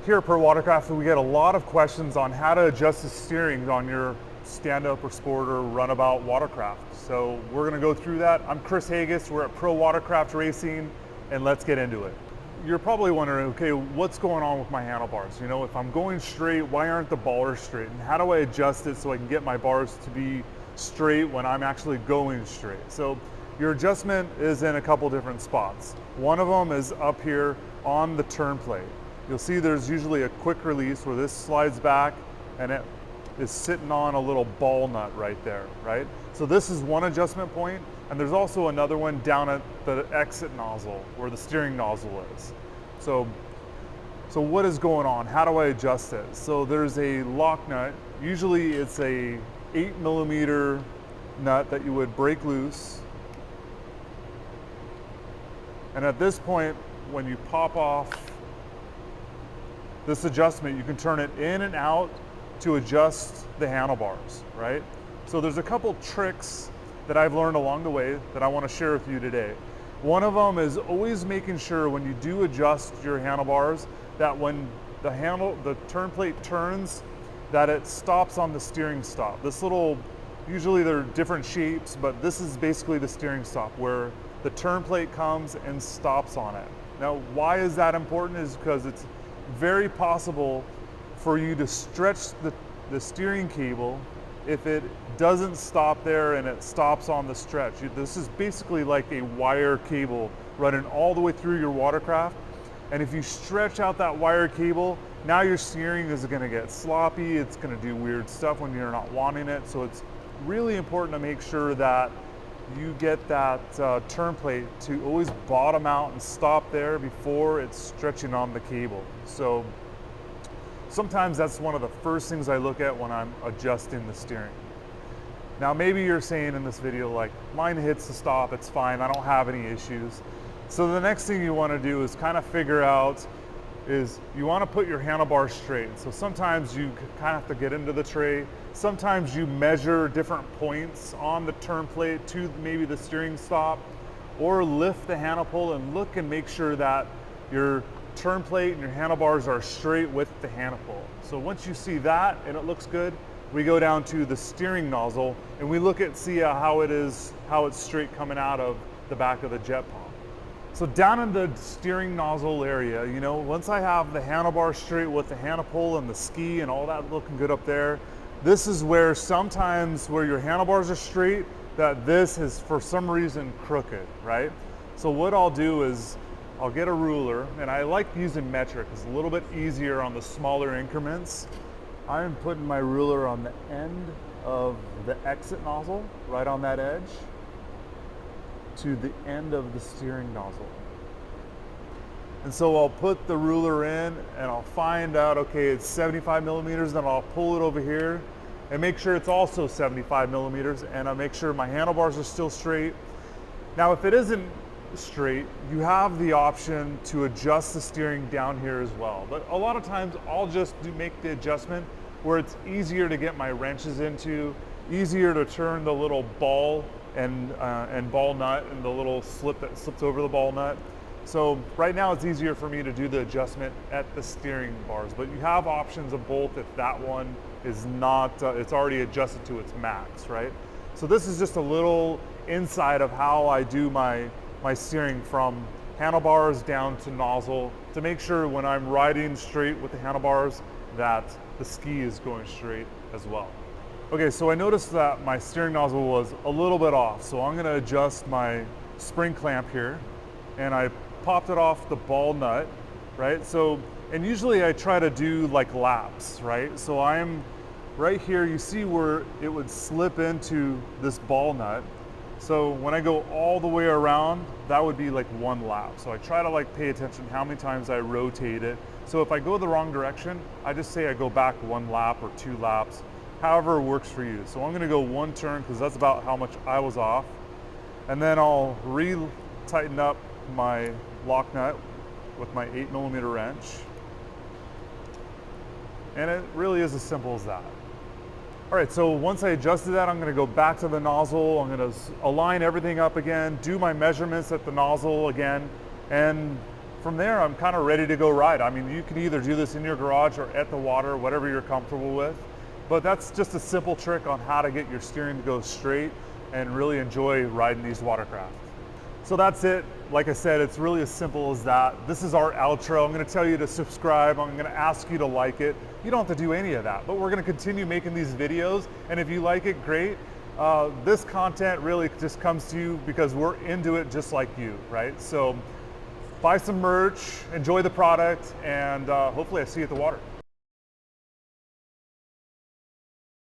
Here at Pro Watercraft, we get a lot of questions on how to adjust the steering on your stand-up or sport or runabout watercraft. So we're gonna go through that. I'm Chris Haggis, we're at Pro Watercraft Racing, and let's get into it. You're probably wondering, okay, what's going on with my handlebars? You know, if I'm going straight, why aren't the bars straight? And how do I adjust it so I can get my bars to be straight when I'm actually going straight? So your adjustment is in a couple different spots. One of them is up here on the turn plate. You'll see there's usually a quick release where this slides back and it is sitting on a little ball nut right there, right? So this is one adjustment point, and there's also another one down at the exit nozzle where the steering nozzle is. So what is going on? How do I adjust it? So there's a lock nut. Usually it's a 8mm nut that you would break loose. And at this point, when you pop off this adjustment, you can turn it in and out to adjust the handlebars, right? So there's a couple tricks that I've learned along the way that I want to share with you today. One of them is always making sure when you do adjust your handlebars that when the turn plate turns, that it stops on the steering stop. This little, usually they're different shapes, but this is basically the steering stop where the turn plate comes and stops on it. Now, why is that important? Is because it's very possible for you to stretch the steering cable if it doesn't stop there and it stops on the stretch. This is basically like a wire cable running all the way through your watercraft. And if you stretch out that wire cable, now your steering is gonna get sloppy, it's gonna do weird stuff when you're not wanting it. So it's really important to make sure that you get that turn plate to always bottom out and stop there before it's stretching on the cable. So sometimes that's one of the first things I look at when I'm adjusting the steering. Now maybe you're saying in this video like, mine hits the stop, it's fine, I don't have any issues. So the next thing you want to do is kind of figure out is you want to put your handlebars straight. So sometimes you kind of have to get into the tray. Sometimes you measure different points on the turn plate to maybe the steering stop, or lift the handle pull and look and make sure that your turn plate and your handlebars are straight with the handle pull. So once you see that and it looks good, we go down to the steering nozzle and we look at see how it's straight coming out of the back of the jet pump. So down in the steering nozzle area, you know, once I have the handlebar straight with the handle pull and the ski and all that looking good up there, this is where sometimes where your handlebars are straight, that this is for some reason crooked, right? So what I'll do is I'll get a ruler, and I like using metric. It's a little bit easier on the smaller increments. I'm putting my ruler on the end of the exit nozzle, right on that edge, to the end of the steering nozzle. And so I'll put the ruler in and I'll find out, okay, it's 75mm, then I'll pull it over here and make sure it's also 75mm, and I'll make sure my handlebars are still straight. Now, if it isn't straight, you have the option to adjust the steering down here as well. But a lot of times I'll just make the adjustment where it's easier to get my wrenches into, easier to turn the little ball and ball nut and the little slip that slips over the ball nut. So right now it's easier for me to do the adjustment at the steering bars, but you have options of both if that one is not, it's already adjusted to its max, right? So this is just a little insight of how I do my steering from handlebars down to nozzle to make sure when I'm riding straight with the handlebars that the ski is going straight as well. Okay, so I noticed that my steering nozzle was a little bit off, so I'm gonna adjust my spring clamp here, and I popped it off the ball nut, right? So, and usually I try to do like laps, right? So I'm right here, you see where it would slip into this ball nut. So when I go all the way around, that would be like one lap. So I try to like pay attention how many times I rotate it. So if I go the wrong direction, I just say I go back one lap or 2 laps, however works for you. So I'm gonna go one turn because that's about how much I was off. And then I'll re-tighten up my lock nut with my 8mm wrench. And it really is as simple as that. All right, so once I adjusted that, I'm gonna go back to the nozzle. I'm gonna align everything up again, do my measurements at the nozzle again, and from there, I'm kind of ready to go ride. I mean, you can either do this in your garage or at the water, whatever you're comfortable with. But that's just a simple trick on how to get your steering to go straight and really enjoy riding these watercraft. So that's it. Like I said, it's really as simple as that. This is our outro. I'm gonna tell you to subscribe. I'm gonna ask you to like it. You don't have to do any of that, but we're gonna continue making these videos. And if you like it, great. This content really just comes to you because we're into it just like you, right? So buy some merch, enjoy the product, and hopefully I see you at the water.